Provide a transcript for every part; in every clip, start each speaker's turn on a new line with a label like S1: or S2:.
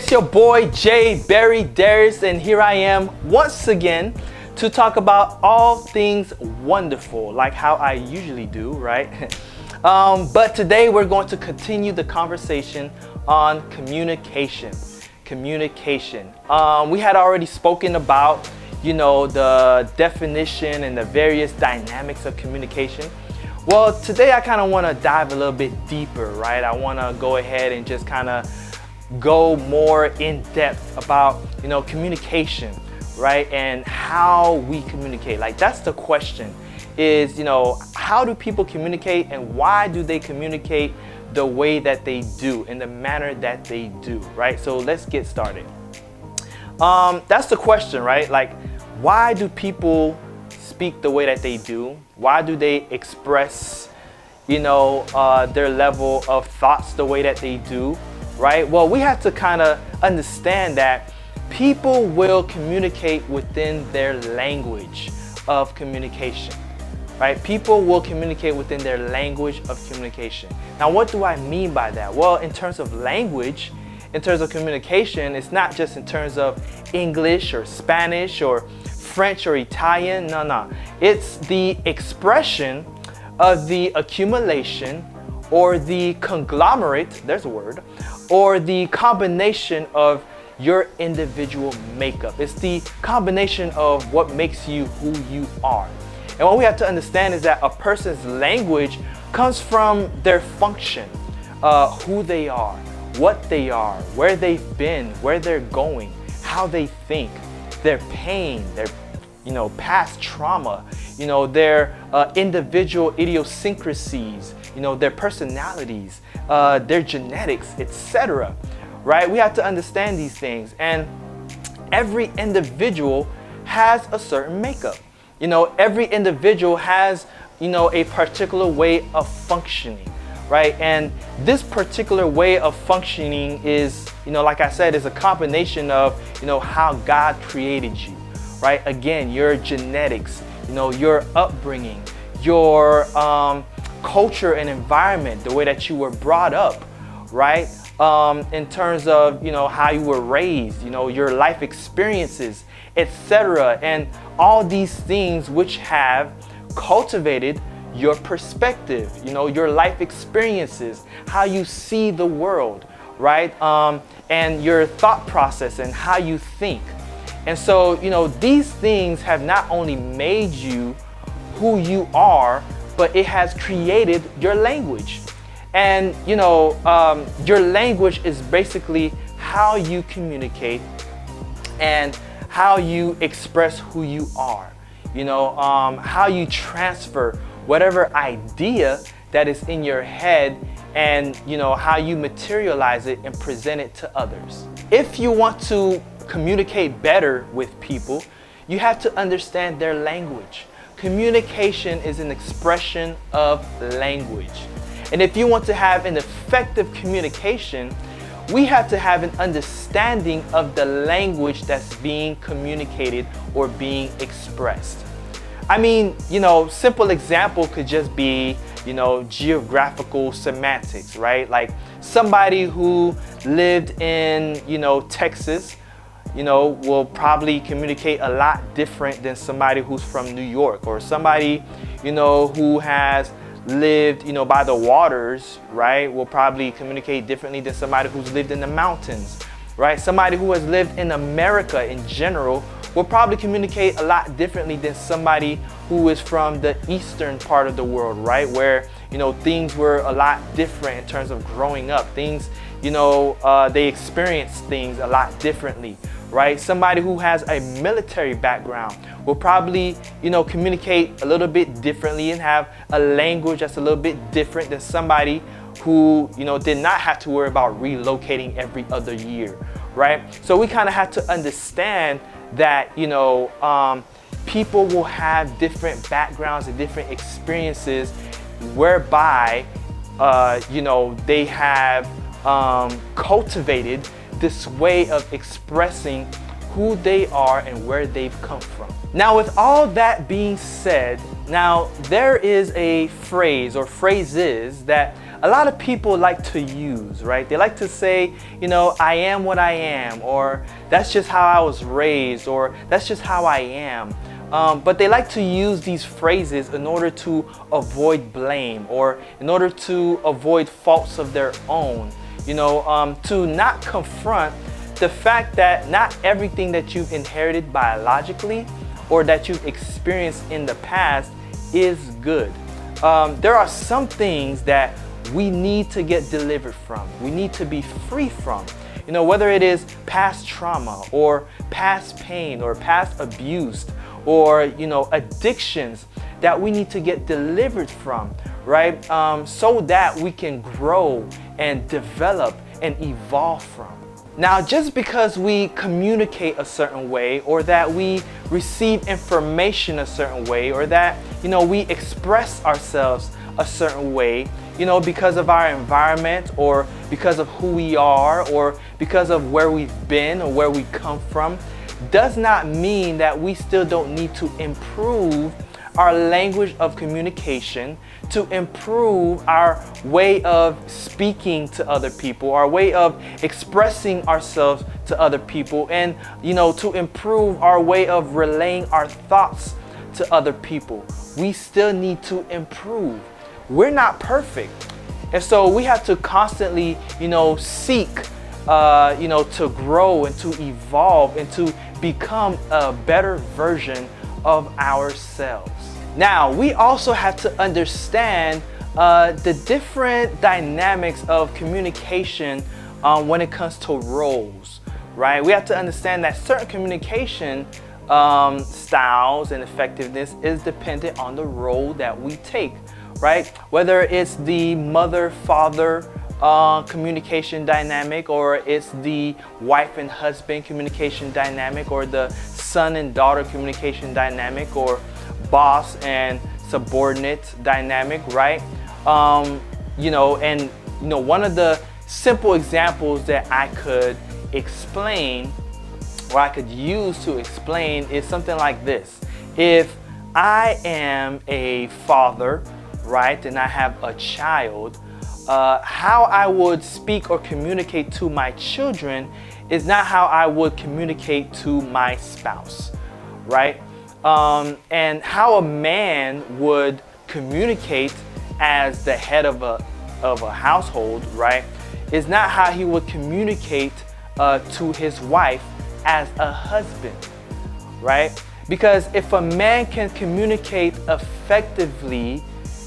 S1: it's your boy Darius, and here I am once again to talk about all things wonderful, like how I usually do, right? But today we're going to continue the conversation on communication. We had already spoken about, the definition and the various dynamics of communication. Well, today I kind of want to dive a little bit deeper, right? I want to go ahead and just kind of go more in depth about, communication, right? And how we communicate. Like, that's the question is, how do people communicate and why do they communicate the way that they do, in the manner that they do, right? So let's get started. That's the question, right? Like, why do people speak the way that they do? Why do they express, their level of thoughts the way that they do, right? Well, we have to kind of understand that people will communicate within their language of communication, right? People will communicate within their language of communication. Now, what do I mean by that? Well, in terms of language, in terms of communication, it's not just in terms of English or Spanish or French or Italian. No. It's the expression of the accumulation or the conglomerate, there's a word, or the combination of your individual makeup. It's the combination of what makes you who you are. And what we have to understand is that a person's language comes from their function, who they are, what they are, where they've been, where they're going, how they think, their pain, their past trauma, their individual idiosyncrasies, their personalities, their genetics, etc. Right? We have to understand these things, and every individual has a certain makeup. Every individual has, a particular way of functioning, right? And this particular way of functioning is, like I said, is a combination of, how God created you, right? Again, your genetics, your upbringing, your culture and environment, the way that you were brought up, right? In terms of, how you were raised, your life experiences, etc. And all these things which have cultivated your perspective, your life experiences, how you see the world, right? And your thought process and how you think. And so, these things have not only made you who you are, but it has created your language. And, your language is basically how you communicate and how you express who you are, how you transfer whatever idea that is in your head and, how you materialize it and present it to others. If you want to communicate better with people, you have to understand their language. Communication is an expression of language. And if you want to have an effective communication, we have to have an understanding of the language that's being communicated or being expressed. I mean, simple example could just be, geographical semantics, right? Like somebody who lived in, Texas, will probably communicate a lot different than somebody who's from New York, or somebody, who has lived, by the waters, right, will probably communicate differently than somebody who's lived in the mountains, right? Somebody who has lived in America in general will probably communicate a lot differently than somebody who is from the eastern part of the world, right? Where, things were a lot different in terms of growing up. Things, they experience things a lot differently, right? Somebody who has a military background will probably, communicate a little bit differently and have a language that's a little bit different than somebody who, did not have to worry about relocating every other year, right? So we kind of have to understand that, people will have different backgrounds and different experiences whereby, they have cultivated this way of expressing who they are and where they've come from. Now, with all that being said, Now, there is a phrase or phrases that a lot of people like to use, right? They like to say, I am what I am, or that's just how I was raised, or that's just how I am. But they like to use these phrases in order to avoid blame, or in order to avoid faults of their own, to not confront the fact that not everything that you've inherited biologically or that you've experienced in the past is good. There are some things that we need to get delivered from. We need to be free from. Whether it is past trauma or past pain or past abuse or, addictions that we need to get delivered from, right? So that we can grow and develop and evolve from. Now, just because we communicate a certain way, or that we receive information a certain way, or that, we express ourselves a certain way, because of our environment, or because of who we are, or because of where we've been or where we come from, does not mean that we still don't need to improve our language of communication, to improve our way of speaking to other people, our way of expressing ourselves to other people, and to improve our way of relaying our thoughts to other people. We still need to improve. We're not perfect, and so we have to constantly seek to grow and to evolve and to become a better version of ourselves. Now, we also have to understand the different dynamics of communication when it comes to roles, right? We have to understand that certain communication styles and effectiveness is dependent on the role that we take, right? Whether it's the mother-father communication dynamic, or it's the wife and husband communication dynamic, or the son and daughter communication dynamic, or boss and subordinate dynamic, right? One of the simple examples that I could explain, or I could use to explain, is something like this. If I am a father, right, and I have a child, how I would speak or communicate to my children is not how I would communicate to my spouse, right? And how a man would communicate as the head of a household, right, is not how he would communicate to his wife as a husband, right? Because if a man can communicate effectively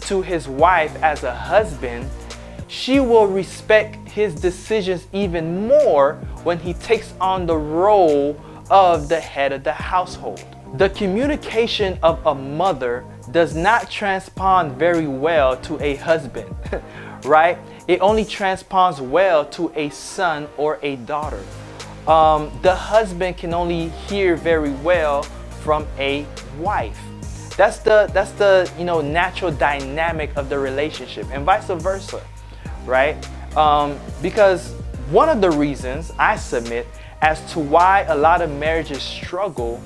S1: to his wife as a husband, she will respect his decisions even more when he takes on the role of the head of the household. The communication of a mother does not transpond very well to a husband, right? It only transponds well to a son or a daughter. The husband can only hear very well from a wife. That's the natural dynamic of the relationship, and vice versa, right? Because one of the reasons I submit as to why a lot of marriages struggle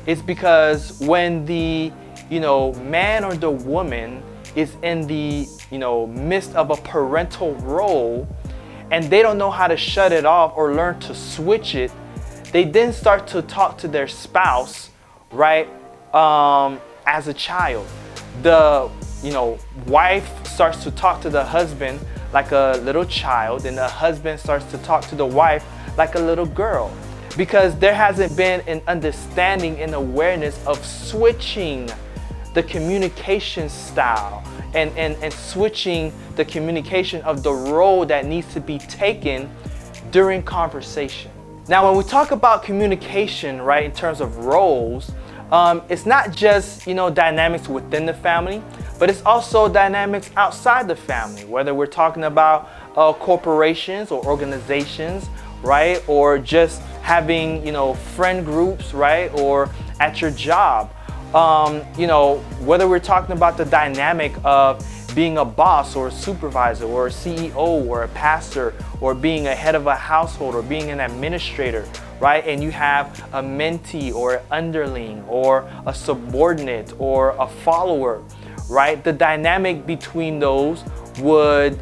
S1: is because when the man or the woman is in the midst of a parental role and they don't know how to shut it off or learn to switch it, they then start to talk to their spouse, right, as a child. The wife starts to talk to the husband like a little child, and the husband starts to talk to the wife like a little girl, because there hasn't been an understanding and awareness of switching the communication style and switching the communication of the role that needs to be taken during conversation. Now, when we talk about communication, right, in terms of roles, it's not just dynamics within the family, but it's also dynamics outside the family, whether we're talking about corporations or organizations, right, or just having friend groups, right, or at your job. Whether we're talking about the dynamic of being a boss or a supervisor or a CEO or a pastor, or being a head of a household, or being an administrator, right? And you have a mentee or underling or a subordinate or a follower, right? The dynamic between those would,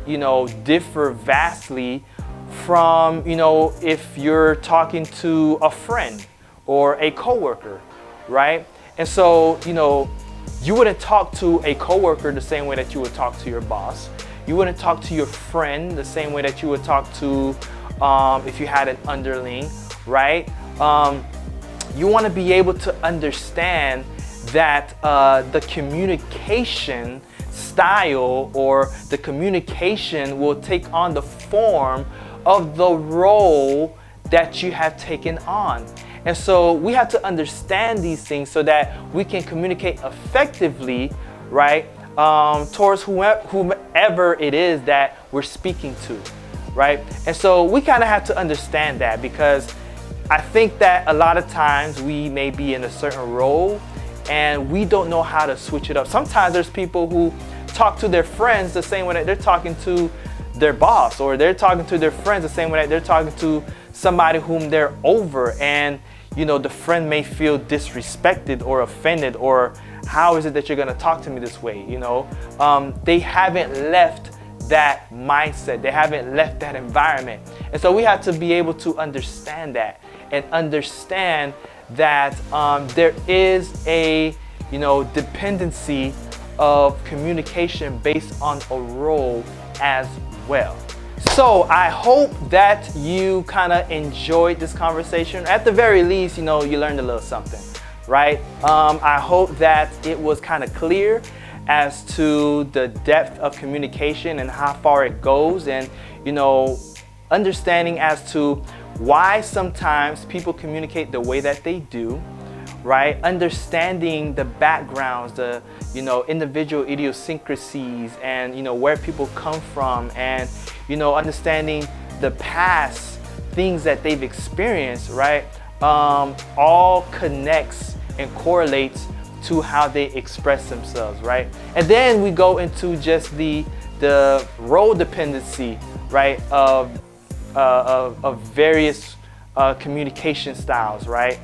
S1: differ vastly from, if you're talking to a friend or a coworker, right? And so, you wouldn't talk to a coworker the same way that you would talk to your boss. You wouldn't talk to your friend the same way that you would talk to if you had an underling, right? You want to be able to understand that the communication style or the communication will take on the form of the role that you have taken on. And so we have to understand these things so that we can communicate effectively, right, towards whomever it is that we're speaking to, right? And so we kind of have to understand that, because I think that a lot of times we may be in a certain role and we don't know how to switch it up. Sometimes there's people who talk to their friends the same way that they're talking to their boss, or they're talking to their friends the same way that they're talking to somebody whom they're over, and the friend may feel disrespected or offended, or how is it that you're going to talk to me this way? They haven't left that mindset. They haven't left that environment. And so we have to be able to understand that, and understand that there is a dependency of communication based on a role as well. So I hope that you kind of enjoyed this conversation. At the very least, you learned a little something, right? I hope that it was kind of clear as to the depth of communication and how far it goes, and understanding as to why sometimes people communicate the way that they do, right? Understanding the backgrounds, the individual idiosyncrasies, and where people come from, and understanding the past things that they've experienced, right? All connects and correlates to how they express themselves, right? And then we go into just the role dependency, right, of various communication styles, right?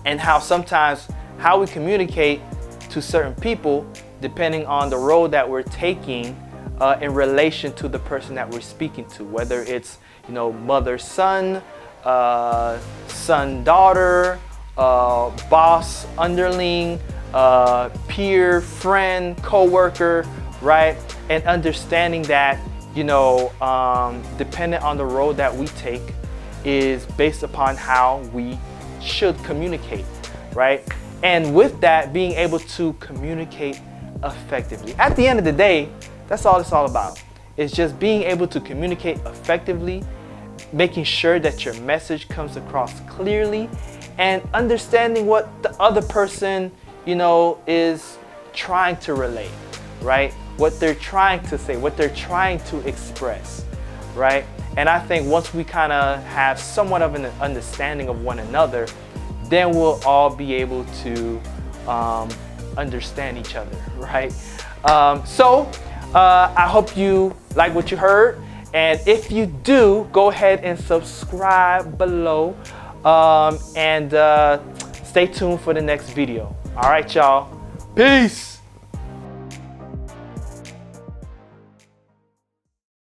S1: And how sometimes how we communicate to certain people, depending on the role that we're taking in relation to the person that we're speaking to, whether it's mother son, son daughter, boss underling, peer friend, co-worker, right? And understanding that dependent on the role that we take is based upon how we should communicate, right? And with that, being able to communicate effectively. At the end of the day, that's all it's all about. It's just being able to communicate effectively, making sure that your message comes across clearly, and understanding what the other person, is trying to relate, right? What they're trying to say, what they're trying to express, right? And I think once we kind of have somewhat of an understanding of one another, then we'll all be able to understand each other, right? I hope you like what you heard. And if you do, go ahead and subscribe below, and stay tuned for the next video. All right, y'all. Peace.